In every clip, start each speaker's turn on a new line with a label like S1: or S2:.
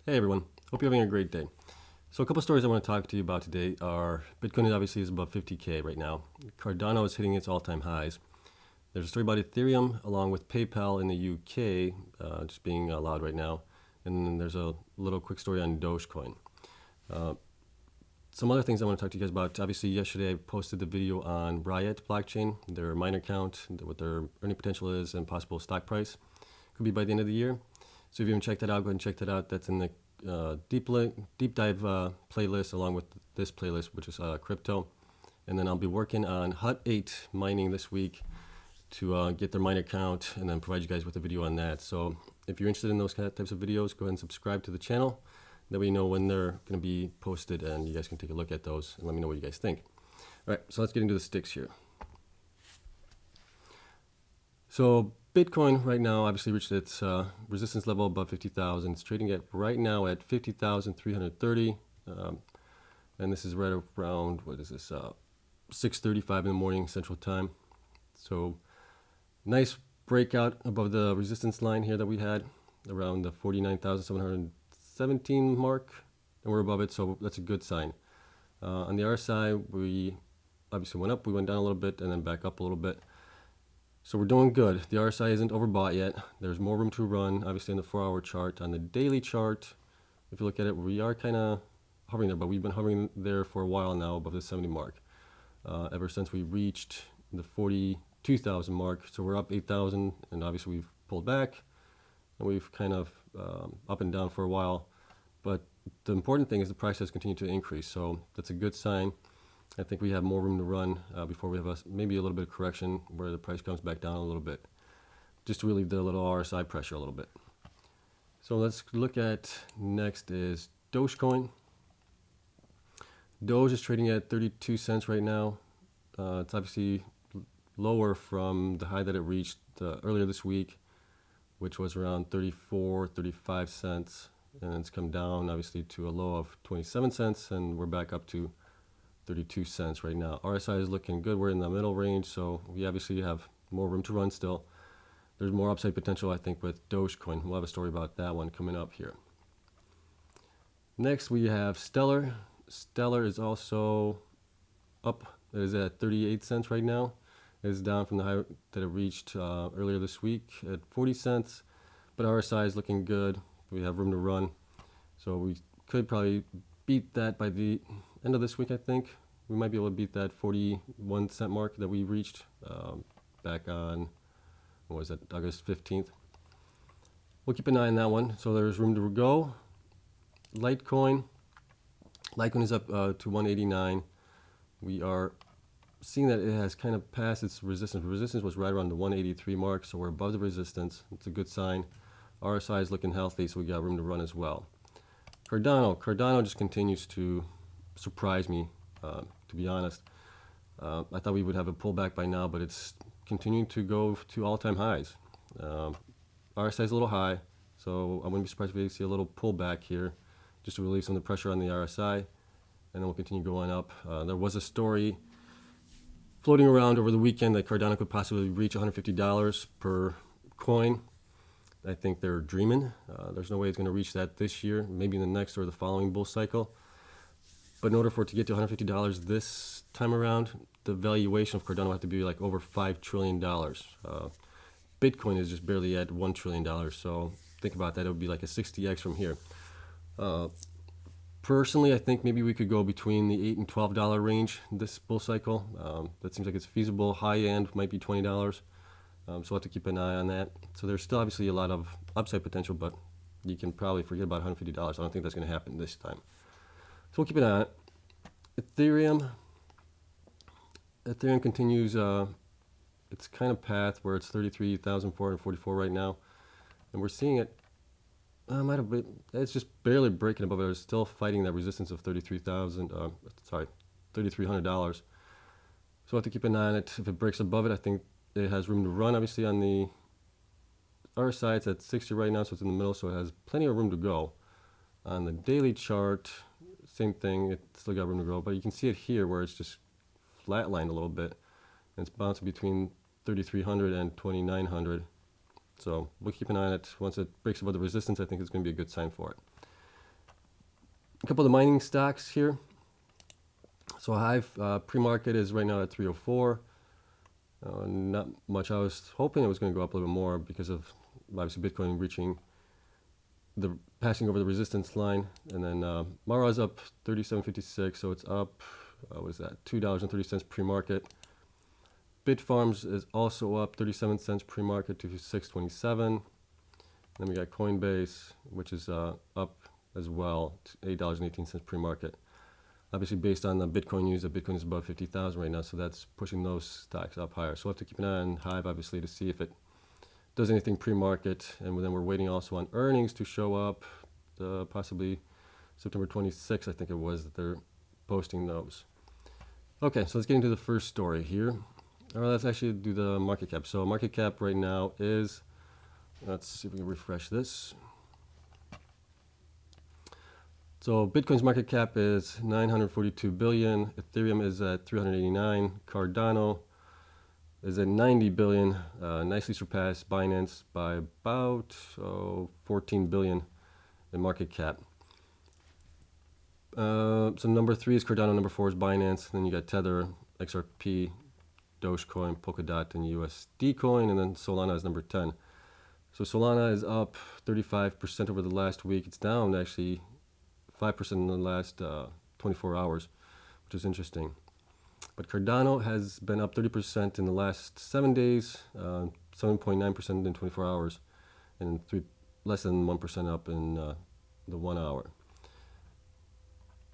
S1: Hey everyone, hope you're having a great day. So a couple stories I want to talk to you about today are Bitcoin obviously is above 50K right now. Cardano is hitting its all-time highs. There's a story about Ethereum along with PayPal in the UK just being allowed right now. And then there's a little quick story on Dogecoin. Some other things I want to talk to you guys about. Obviously yesterday I posted the video on Riot blockchain, their miner count, what their earning potential is and possible stock price. Could be by the end of the year. So if you haven't checked that out, go ahead and check that out. That's in the deep dive playlist along with this playlist, which is crypto. And then I'll be working on Hut 8 mining this week to get their miner count and then provide you guys with a video on that. So if you're interested in those kind of types of videos, go ahead and subscribe to the channel. That way you know when they're going to be posted and you guys can take a look at those and let me know what you guys think. All right, so let's get into the sticks here. So Bitcoin right now obviously reached its resistance level above 50,000. It's trading at right now at 50,330, and this is right around, what is this, 6:35 in the morning Central Time. So nice breakout above the resistance line here that we had around the 49,717 mark, and we're above it, so that's a good sign. On the RSI, we obviously went up, we went down a little bit, and then back up a little bit. So we're doing good. The RSI isn't overbought yet. There's more room to run, obviously, in the 4-hour chart. On the daily chart, if you look at it, we are kind of hovering there, but we've been hovering there for a while now above the 70 mark. Ever since we reached the 42,000 mark. So we're up 8,000, and obviously we've pulled back, and we've kind of up and down for a while. But the important thing is the price has continued to increase, so that's a good sign. I think we have more room to run before we have maybe a little bit of correction where the price comes back down a little bit, just to relieve the little RSI pressure a little bit. So let's look at next is Dogecoin. Doge is trading at 32 cents right now. It's obviously lower from the high that it reached earlier this week, which was around 34, 35 cents. And it's come down obviously to a low of 27 cents, and we're back up to 32 cents right now. RSI is looking good. We're in the middle range, so we obviously have more room to run still. There's more upside potential, I think, with Dogecoin. We'll have a story about that one coming up here. Next, we have Stellar. Stellar is also up. It is at 38 cents right now. It is down from the high that it reached earlier this week at 40 cents, but RSI is looking good. We have room to run, so we could probably beat that by the end of this week. I think we might be able to beat that 41 cent mark that we reached back on, what was that, August 15th. We'll keep an eye on that one. So there's room to go. Litecoin is up to 189. We are seeing that it has kind of passed its resistance. Resistance was right around the 183 mark, so we're above the resistance. It's a good sign. RSI is looking healthy, so we got room to run as well. Cardano just continues to surprise me, to be honest. I thought we would have a pullback by now, but it's continuing to go to all-time highs. RSI is a little high, so I wouldn't be surprised if we see a little pullback here just to relieve some of the pressure on the RSI, and then we'll continue going up. There was a story floating around over the weekend that Cardano could possibly reach $150 per coin. I think they're dreaming. There's no way it's going to reach that this year, maybe in the next or the following bull cycle. But in order for it to get to $150 this time around, the valuation of Cardano will have to be like over $5 trillion. Bitcoin is just barely at $1 trillion. So think about that. It would be like a 60x from here. Personally, I think maybe we could go between the $8 and $12 range this bull cycle. That seems like it's feasible. High end might be $20. So we'll have to keep an eye on that. So there's still obviously a lot of upside potential, but you can probably forget about $150. I don't think that's going to happen this time. So we'll keep an eye on it. Ethereum continues its kind of path where it's 33,444 right now, and we're seeing it. It's just barely breaking above it. It's still fighting that resistance of $3,300. So we'll have to keep an eye on it. If it breaks above it, I think it has room to run. Obviously on the RSI it's at 60 right now, so it's in the middle, so it has plenty of room to go. On the daily chart, same thing, it's still got room to grow, but you can see it here where it's just flatlined a little bit, and it's bouncing between 3,300 and 2,900. So we'll keep an eye on it. Once it breaks above the resistance, I think it's going to be a good sign for it. A couple of the mining stocks here. So Hive pre-market is right now at 304. Not much. I was hoping it was going to go up a little bit more because of obviously Bitcoin passing over the resistance line, and then Mara's up 37.56, so it's up. What was that? $2.30 pre-market. Bitfarms is also up 37 cents pre-market to 6.27. Then we got Coinbase, which is up as well to $8.18 pre-market. Obviously, based on the Bitcoin news, that Bitcoin is above 50,000 right now, so that's pushing those stocks up higher. So we'll have to keep an eye on Hive, obviously, to see if it does anything pre-market. And then we're waiting also on earnings to show up, possibly September 26th, I think it was, that they're posting those. Okay, so let's get into the first story here. All right, let's actually do the market cap. So market cap right now is, let's see if we can refresh this. So Bitcoin's market cap is 942 billion. Ethereum is at 389. Cardano is at 90 billion. Nicely surpassed Binance by about 14 billion in market cap. So number 3 is Cardano. Number 4 is Binance. Then you got Tether, XRP, Dogecoin, Polkadot, and USD Coin. And then Solana is number 10. So Solana is up 35% over the last week. It's down actually 5% in the last 24 hours, which is interesting. But Cardano has been up 30% in the last 7 days, 7.9% in 24 hours, and less than 1% up in the 1 hour.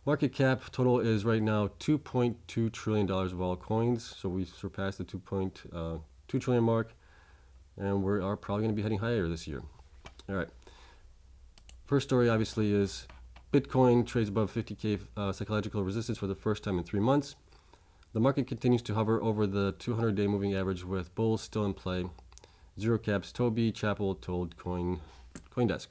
S1: Market cap total is right now $2.2 trillion of all coins. So we surpassed the 2.2 trillion mark, and we are probably going to be heading higher this year. All right. First story obviously is Bitcoin trades above 50K psychological resistance for the first time in 3 months. The market continues to hover over the 200-day moving average with bulls still in play. Zero Cap's Toby Chappell told CoinDesk.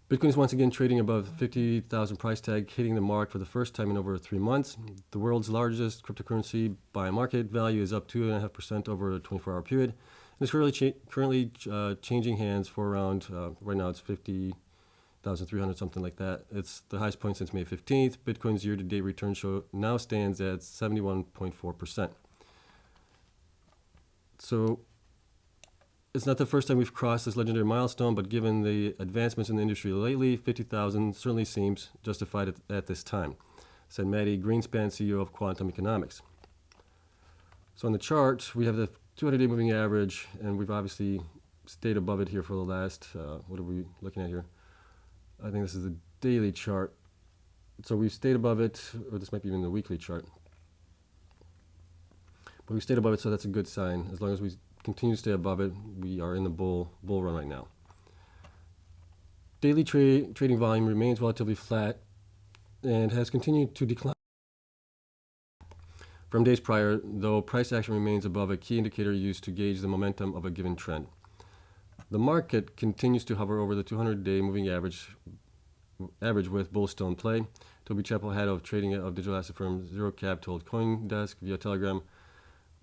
S1: Bitcoin is once again trading above 50,000 price tag, hitting the mark for the first time in over 3 months. The world's largest cryptocurrency by market value is up 2.5% over a 24-hour period. It's currently changing hands for around, right now it's 50,300, something like that. It's the highest point since May 15th. Bitcoin's year-to-date return now stands at 71.4%. So it's not the first time we've crossed this legendary milestone, but given the advancements in the industry lately, 50,000 certainly seems justified at this time, said Maddie Greenspan, CEO of Quantum Economics. So on the chart, we have the 200-day moving average, and we've obviously stayed above it here for the last, what are we looking at here? I think this is the daily chart. So we've stayed above it, or this might be even the weekly chart. But we stayed above it, so that's a good sign. As long as we continue to stay above it, we are in the bull run right now. Daily trading volume remains relatively flat and has continued to decline from days prior, though price action remains above a key indicator used to gauge the momentum of a given trend. The market continues to hover over the 200-day moving average with bulls still in play. Toby Chappell, head of trading of digital asset firm Zero Cap, told CoinDesk via Telegram,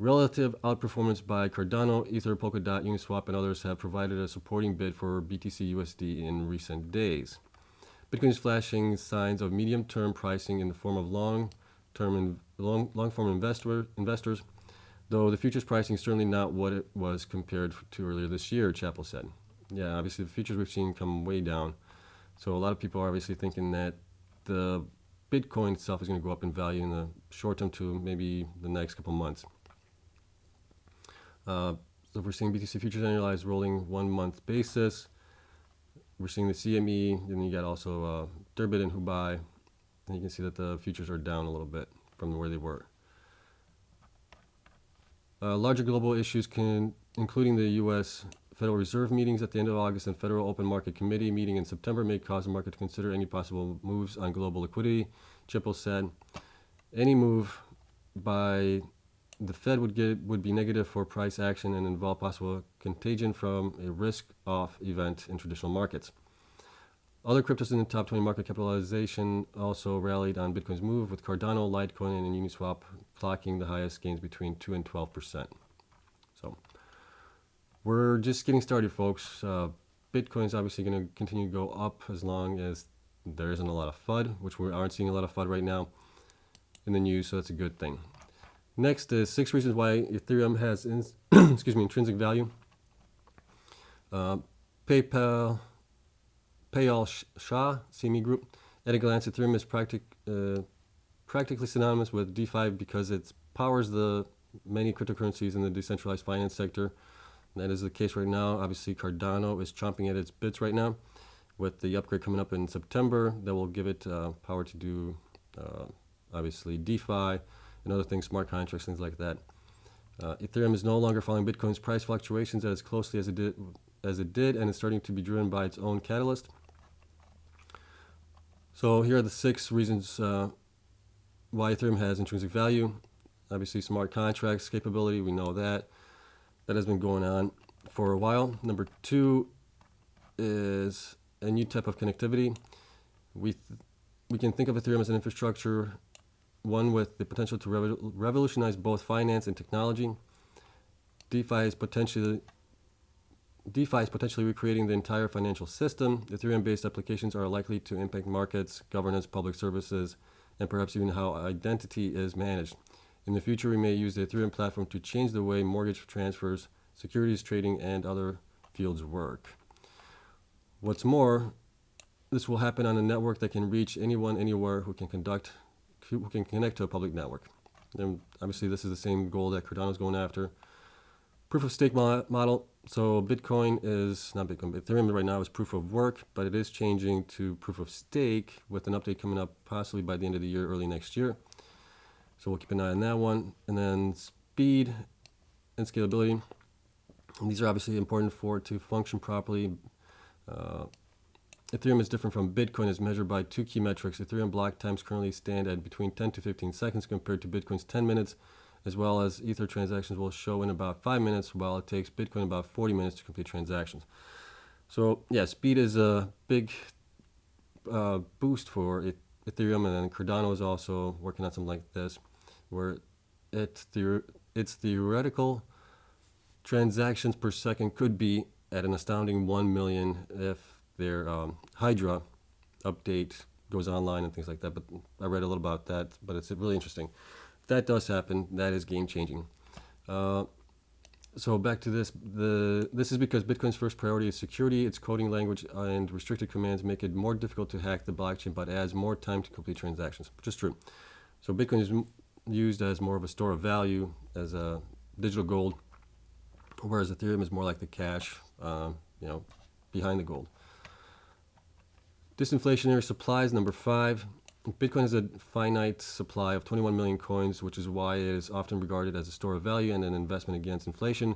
S1: relative outperformance by Cardano, Ether, Polkadot, Uniswap, and others have provided a supporting bid for BTC USD in recent days. Bitcoin is flashing signs of medium-term pricing in the form of long-form investors, though the futures pricing is certainly not what it was compared to earlier this year, Chappell said. Yeah, obviously the futures we've seen come way down. So a lot of people are obviously thinking that the Bitcoin itself is going to go up in value in the short term to maybe the next couple months. So we're seeing BTC futures annualized rolling 1 month basis. We're seeing the CME, then you got also Durbit and Hubai, and you can see that the futures are down a little bit from where they were. Larger global issues, including the U.S. Federal Reserve meetings at the end of August and Federal Open Market Committee meeting in September, may cause the market to consider any possible moves on global liquidity. Chappell said, any move by the Fed would be negative for price action and involve possible contagion from a risk-off event in traditional markets. Other cryptos in the top 20 market capitalization also rallied on Bitcoin's move, with Cardano, Litecoin, and Uniswap clocking the highest gains between 2 and 12%. So we're just getting started, folks. Bitcoin is obviously going to continue to go up as long as there isn't a lot of FUD, which we aren't seeing a lot of FUD right now in the news, so that's a good thing. Next is 6 reasons why Ethereum has intrinsic value. PayPal Shah, CME Group. At a glance, Ethereum is practically synonymous with DeFi because it powers the many cryptocurrencies in the decentralized finance sector. That is the case right now. Obviously, Cardano is chomping at its bits right now with the upgrade coming up in September that will give it power to do, obviously, DeFi and other things, smart contracts, things like that. Ethereum is no longer following Bitcoin's price fluctuations as closely as it did, and is starting to be driven by its own catalyst. So here are the 6 reasons why Ethereum has intrinsic value. Obviously, smart contracts capability, we know that. That has been going on for a while. Number 2 is a new type of connectivity. We can think of Ethereum as an infrastructure, one with the potential to revolutionize both finance and technology. DeFi is potentially recreating the entire financial system. Ethereum-based applications are likely to impact markets, governance, public services, and perhaps even how identity is managed. In the future, we may use the Ethereum platform to change the way mortgage transfers, securities trading, and other fields work. What's more, this will happen on a network that can reach anyone, anywhere who can connect to a public network. And obviously, this is the same goal that Cardano is going after. Proof of stake model. So Ethereum right now is proof of work, but it is changing to proof of stake with an update coming up possibly by the end of the year, early next year. So we'll keep an eye on that one. And then speed and scalability. And these are obviously important for it to function properly. Ethereum is different from Bitcoin as measured by 2 key metrics. Ethereum block times currently stand at between 10 to 15 seconds compared to Bitcoin's 10 minutes, as well as Ether transactions will show in about 5 minutes, while it takes Bitcoin about 40 minutes to complete transactions. So yeah, speed is a big boost for Ethereum, and then Cardano is also working on something like this, where its theoretical transactions per second could be at an astounding 1 million if their Hydra update goes online and things like that. But I read a little about that, but it's really interesting. If that does happen, that is game changing. So back to this. This is because Bitcoin's first priority is security. Its coding language and restricted commands make it more difficult to hack the blockchain, but adds more time to complete transactions, which is true. So Bitcoin is used as more of a store of value, as a digital gold, whereas Ethereum is more like the cash, behind the gold. Disinflationary supplies, number 5. Bitcoin has a finite supply of 21 million coins, which is why it is often regarded as a store of value and an investment against inflation.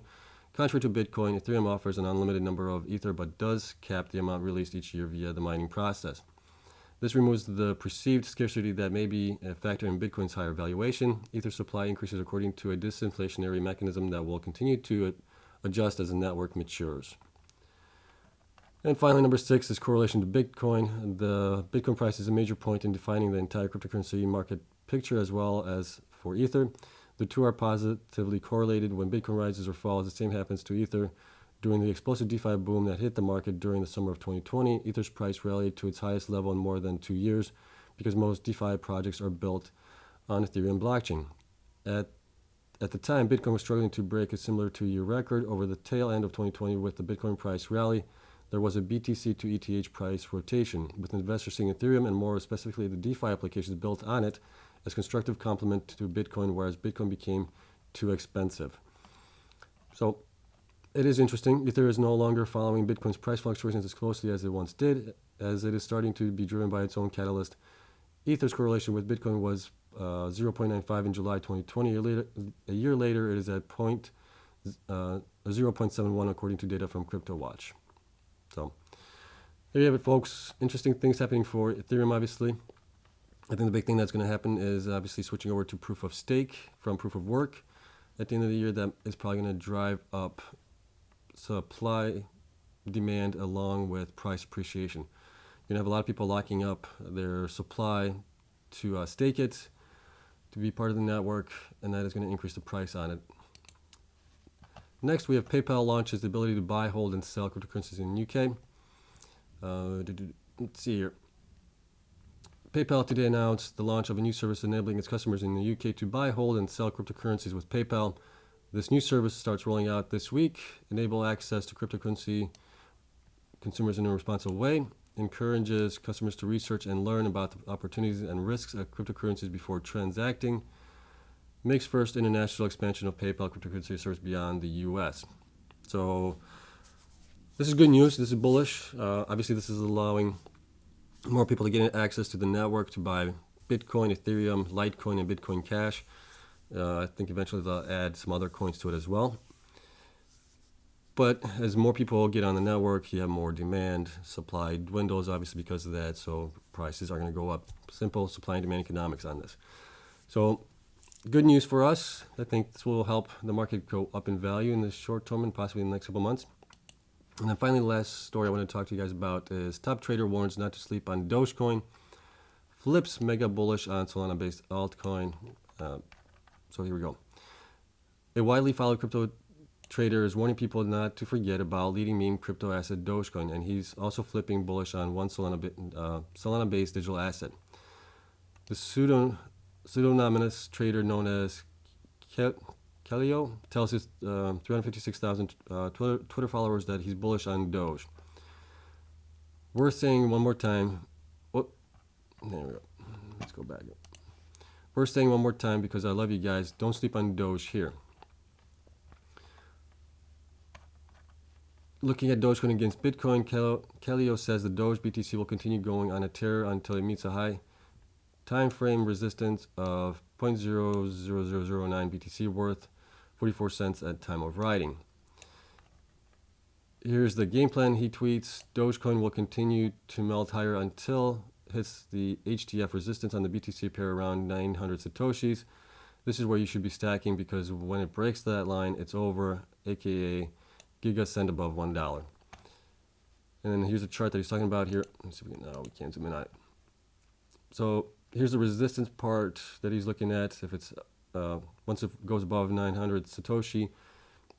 S1: Contrary to Bitcoin, Ethereum offers an unlimited number of Ether, but does cap the amount released each year via the mining process. This removes the perceived scarcity that may be a factor in Bitcoin's higher valuation. Ether supply increases according to a disinflationary mechanism that will continue to adjust as the network matures. And finally, number 6 is correlation to Bitcoin. The Bitcoin price is a major point in defining the entire cryptocurrency market picture, as well as for Ether. The two are positively correlated. When Bitcoin rises or falls, the same happens to Ether. During the explosive DeFi boom that hit the market during the summer of 2020, Ether's price rallied to its highest level in more than 2 years because most DeFi projects are built on Ethereum blockchain. At the time, Bitcoin was struggling to break a similar 2-year record. Over the tail end of 2020, with the Bitcoin price rally, there was a BTC to ETH price rotation, with investors seeing Ethereum and more specifically the DeFi applications built on it as constructive complement to Bitcoin, whereas Bitcoin became too expensive. So it is interesting. Ether is no longer following Bitcoin's price fluctuations as closely as it once did, as it is starting to be driven by its own catalyst. Ether's correlation with Bitcoin was 0.95 in July 2020. A year later, it is at 0.71 according to data from CryptoWatch. So there you have it, folks. Interesting things happening for Ethereum, obviously. I think the big thing that's going to happen is obviously switching over to proof of stake from proof of work. At the end of the year, that is probably going to drive up supply demand along with price appreciation. You're going to have a lot of people locking up their supply to stake it, to be part of the network, and that is going to increase the price on it. Next, we have PayPal launches the ability to buy, hold, and sell cryptocurrencies in the UK. Let's see here. PayPal today announced the launch of a new service enabling its customers in the UK to buy, hold, and sell cryptocurrencies with PayPal. This new service starts rolling out this week. Enable access to cryptocurrency consumers in a responsible way. Encourages customers to research and learn about the opportunities and risks of cryptocurrencies before transacting. Makes first international expansion of PayPal cryptocurrency service beyond the US. So this is good news. This is bullish. Obviously, this is allowing more people to get access to the network to buy Bitcoin, Ethereum, Litecoin, and Bitcoin Cash. I think eventually they'll add some other coins to it as well. But as more people get on the network, you have more demand. Supply dwindles, obviously, because of that. So prices are going to go up. Simple supply and demand economics on this. So good news for us. I think this will help the market go up in value in the short term and possibly in the next couple months. And then finally, the last story I want to talk to you guys about is top trader warns not to sleep on Dogecoin. Flips mega bullish on Solana-based altcoin. So here we go. A widely followed crypto trader is warning people not to forget about leading meme crypto asset Dogecoin, and he's also flipping bullish on one Solana-based digital asset. The pseudonymous trader known as Kelio tells his 356,000 Twitter followers that he's bullish on Doge. Worth saying one more time. Oh, there we go. Let's go back. Worth saying one more time because I love you guys. Don't sleep on Doge here. Looking at Dogecoin against Bitcoin, Kelio says the Doge BTC will continue going on a tear until it meets a high time frame resistance of 0.00009 BTC worth 44 cents at time of writing. Here's the game plan. He tweets, Dogecoin will continue to melt higher until it hits the HTF resistance on the BTC pair around 900 Satoshis. This is where you should be stacking because when it breaks that line, it's over, aka Giga send above $1. And then here's a chart that he's talking about here. Let's see if we can, no, we can't zoom in on it. So here's the resistance part that he's looking at. If it's once it goes above 900 Satoshi,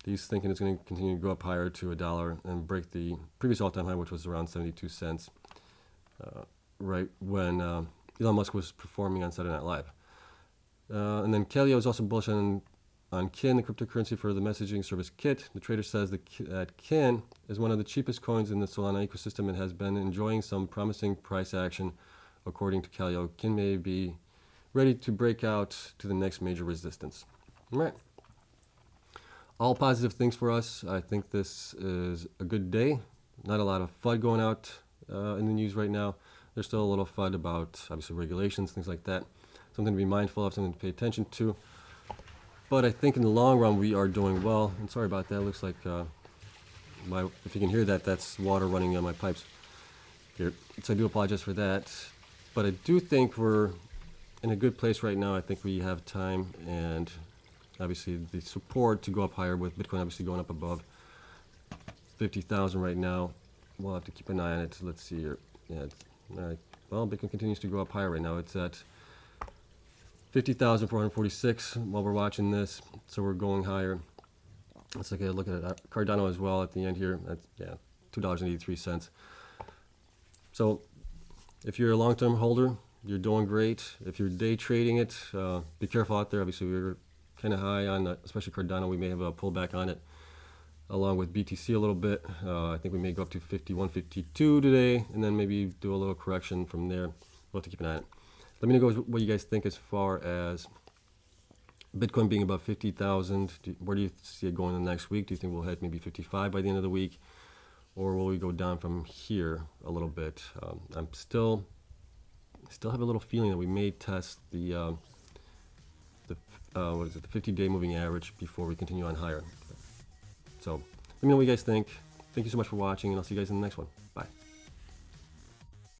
S1: he's thinking it's going to continue to go up higher to $1 and break the previous all-time high, which was around 72 cents, right when Elon Musk was performing on Saturday Night Live. And then Kelly is also bullish on Kin, the cryptocurrency for the messaging service Kit. The trader says that Kin is one of the cheapest coins in the Solana ecosystem and has been enjoying some promising price action. According to Kelly, Kin may be ready to break out to the next major resistance. All right. All positive things for us. I think this is a good day. Not a lot of FUD going out in the news right now. There's still a little FUD about, obviously, regulations, things like that. Something to be mindful of, something to pay attention to. But I think in the long run, we are doing well. And sorry about that. It looks like, if you can hear that, that's water running on my pipes here. So I do apologize for that. But I do think we're in a good place right now. I think we have time and obviously the support to go up higher with Bitcoin obviously going up above 50,000 right now. We'll have to keep an eye on it. Let's see here. Yeah, all right. Well, Bitcoin continues to go up higher right now. It's at 50,446 while we're watching this, so we're going higher. Let's take a look at Cardano as well at the end here. That's $2.83. So if you're a long-term holder, you're doing great. If you're day trading it, be careful out there. Obviously, we're kind of high on, especially Cardano. We may have a pullback on it, along with BTC a little bit. I think we may go up to 51, 52 today, and then maybe do a little correction from there. We'll have to keep an eye on it. Let me know what you guys think as far as Bitcoin being above 50,000. Where do you see it going in the next week? Do you think we'll hit maybe 55 by the end of the week? Or will we go down from here a little bit? I'm still have a little feeling that we may test the 50-day moving average before we continue on higher. So let me know what you guys think. Thank you so much for watching, and I'll see you guys in the next one. Bye.